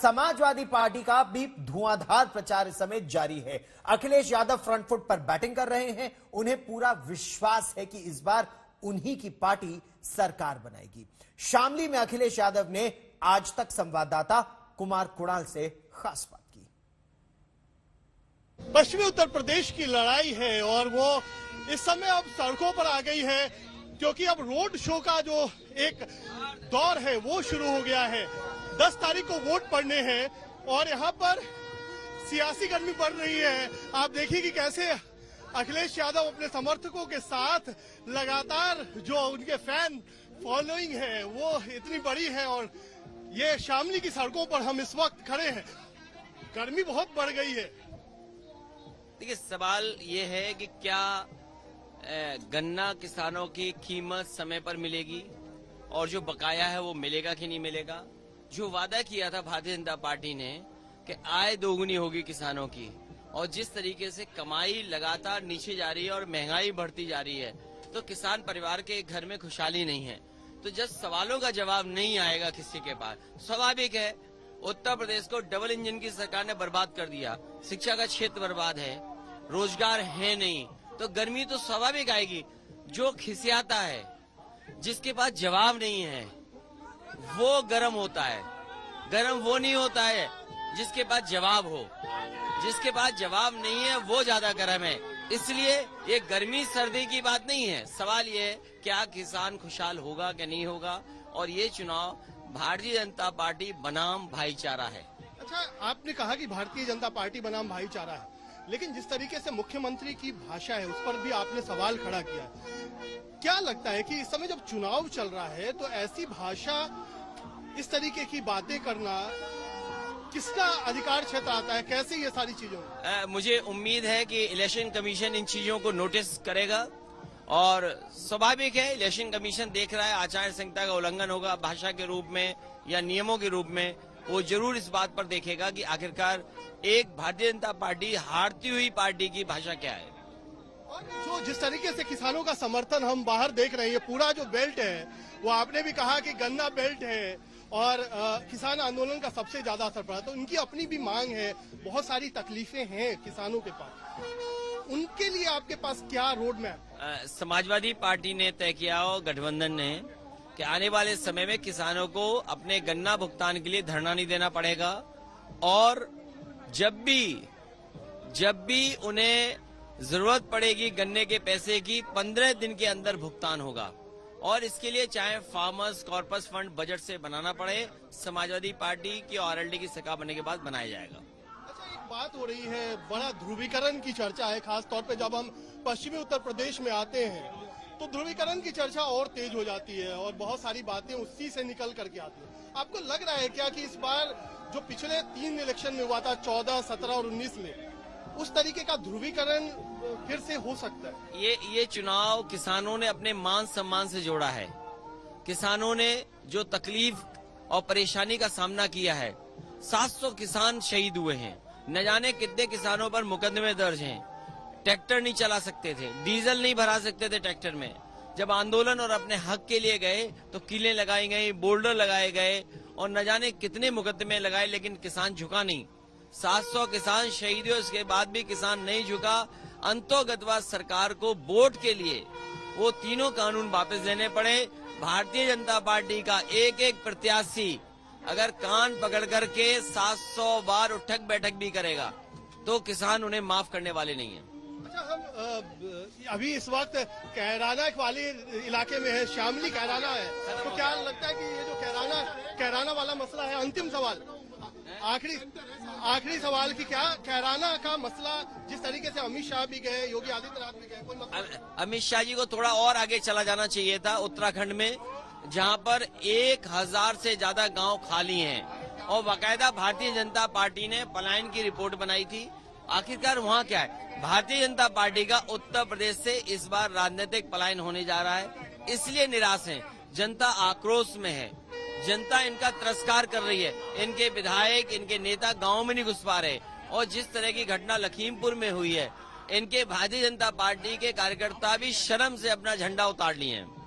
Samajwadi party का भी धुआंधार प्रचार इस समय जारी है। अखिलेश यादव फ्रंट फुट पर बैटिंग कर रहे हैं। उन्हें पूरा विश्वास है कि इस बार उन्हीं की पार्टी सरकार बनाएगी। शामली में अखिलेश यादव ने आज तक संवाददाता कुमार कुणाल से खास बात की। पश्चिमी उत्तर प्रदेश की लड़ाई है और वो इस समय अब सड़कों पर आ गई है, क्योंकि अब रोड शो का जो एक दौर है वो शुरू हो गया है। 10 तारीख को वोट पड़ने हैं और यहाँ पर सियासी गर्मी बढ़ रही है। आप देखिए कि कैसे अखिलेश यादव अपने समर्थकों के साथ लगातार जो उनके फैन फॉलोइंग है वो इतनी बड़ी है। और ये शामली की सड़कों पर हम इस वक्त खड़े हैं, गर्मी बहुत बढ़ गई है। देखिए, सवाल ये है कि क्या गन्ना किसानों की कीमत समय पर मिलेगी और जो बकाया है वो मिलेगा कि नहीं मिलेगा। जो वादा किया था भारतीय जनता पार्टी ने कि आय दोगुनी होगी किसानों की, और जिस तरीके से कमाई लगातार नीचे जा रही है और महंगाई बढ़ती जा रही है, तो किसान परिवार के घर में खुशहाली नहीं है। तो जब सवालों का जवाब नहीं आएगा किसी के पास, स्वाभाविक है उत्तर प्रदेश को डबल इंजन की सरकार ने बर्बाद कर दिया। शिक्षा का क्षेत्र बर्बाद है, रोजगार है नहीं, तो गर्मी तो स्वाभाविक आएगी। जो खिसियाता है, जिसके पास जवाब नहीं है, वो गर्म होता है। गर्म वो नहीं होता है जिसके पास जवाब हो। जिसके पास जवाब नहीं है वो ज्यादा गर्म है। इसलिए ये गर्मी सर्दी की बात नहीं है। सवाल ये है क्या किसान खुशहाल होगा कि नहीं होगा। और ये चुनाव भारतीय जनता पार्टी बनाम भाईचारा है। अच्छा, आपने कहा कि भारतीय जनता पार्टी बनाम भाईचारा है, लेकिन जिस तरीके से मुख्यमंत्री की भाषा है उस पर भी आपने सवाल खड़ा किया। क्या लगता है कि इस समय जब चुनाव चल रहा है तो ऐसी भाषा, इस तरीके की बातें करना किसका अधिकार क्षेत्र आता है? कैसे ये सारी चीजों मुझे उम्मीद है कि इलेक्शन कमीशन इन चीजों को नोटिस करेगा और स्वाभाविक है इलेक्शन कमीशन देख रहा है आचार संहिता का उल्लंघन होगा भाषा के रूप में या नियमों के रूप में। वो जरूर इस बात पर देखेगा कि आखिरकार एक भारतीय जनता पार्टी हारती हुई पार्टी की भाषा क्या है। और जो जिस तरीके से किसानों का समर्थन हम बाहर देख रहे हैं, ये पूरा जो बेल्ट है वो आपने भी कहा कि गन्ना बेल्ट है और किसान आंदोलन का सबसे ज्यादा असर पड़ा। तो उनकी अपनी भी मांग है, बहुत सारी तकलीफें हैं किसानों के पास। उनके लिए आपके पास क्या रोड मैप? समाजवादी पार्टी ने तय किया और गठबंधन ने कि आने वाले समय में किसानों को अपने गन्ना भुगतान के लिए धरना नहीं देना पड़ेगा और जब भी उन्हें जरूरत पड़ेगी गन्ने के पैसे की 15 दिन के अंदर भुगतान होगा। और इसके लिए चाहे फार्मर्स कॉर्पस फंड बजट से बनाना पड़े, समाजवादी पार्टी की आरएलडी की सरकार बनने के बाद बनाया जाएगा। अच्छा, एक बात हो रही है, बड़ा ध्रुवीकरण की चर्चा है, खास तौर पे जब हम पश्चिमी उत्तर प्रदेश में आते हैं तो ध्रुवीकरण की चर्चा और तेज हो जाती है और बहुत सारी बातें उसी से निकल करके आती है। आपको लग रहा है क्या कि इस बार जो पिछले 3 इलेक्शन में हुआ था 14, 17 और 19 में, उस तरीके का ध्रुवीकरण फिर से हो सकता है? ये चुनाव किसानों ने अपने मान सम्मान से जोड़ा है। किसानों ने जो तकलीफ और परेशानी का सामना किया है, 700 किसान शहीद हुए हैं, न जाने कितने किसानों पर मुकदमे दर्ज हैं। ट्रैक्टर नहीं चला सकते थे, डीजल नहीं भरा सकते थे ट्रैक्टर में। जब आंदोलन और अपने हक के लिए गए तो कीलें लगाई गई, बोल्डर लगाए गए और न जाने कितने मुकदमे लगाए, लेकिन किसान झुका नहीं। 700 किसान शहीद हुए, उसके बाद भी किसान नहीं झुका। अंतोगतवा सरकार को वोट के लिए वो तीनों कानून वापस देने पड़े। भारतीय जनता पार्टी का एक एक प्रत्याशी अगर कान पकड़ करके 700 बार उठक बैठक भी करेगा तो किसान उन्हें माफ करने वाले नहीं है। अच्छा, हम अभी इस वक्त कैराना वाले इलाके में है, शामली कैराना है, तो क्या लगता है कि ये जो कैराना वाला मसला है, अंतिम सवाल, आखिरी सवाल की क्या कैराना का मसला, जिस तरीके से अमित शाह भी गए, योगी आदित्यनाथ भी गए, कोई मसला? अमित शाह जी को थोड़ा और आगे चला जाना चाहिए था। उत्तराखंड में जहां पर 1000 से ज्यादा गांव खाली हैं और बाकायदा भारतीय जनता पार्टी ने पलायन की रिपोर्ट बनाई थी। आखिरकार वहां क्या है? भारतीय जनता पार्टी का उत्तर प्रदेश से इस बार राजनीतिक पलायन होने जा रहा है, इसलिए निराश है। जनता आक्रोश में है, जनता इनका तिरस्कार कर रही है। इनके विधायक, इनके नेता गांव में नहीं घुस पा रहे और जिस तरह की घटना लखीमपुर में हुई है, इनके भारतीय जनता पार्टी के कार्यकर्ता भी शर्म से अपना झंडा उतार लिए हैं।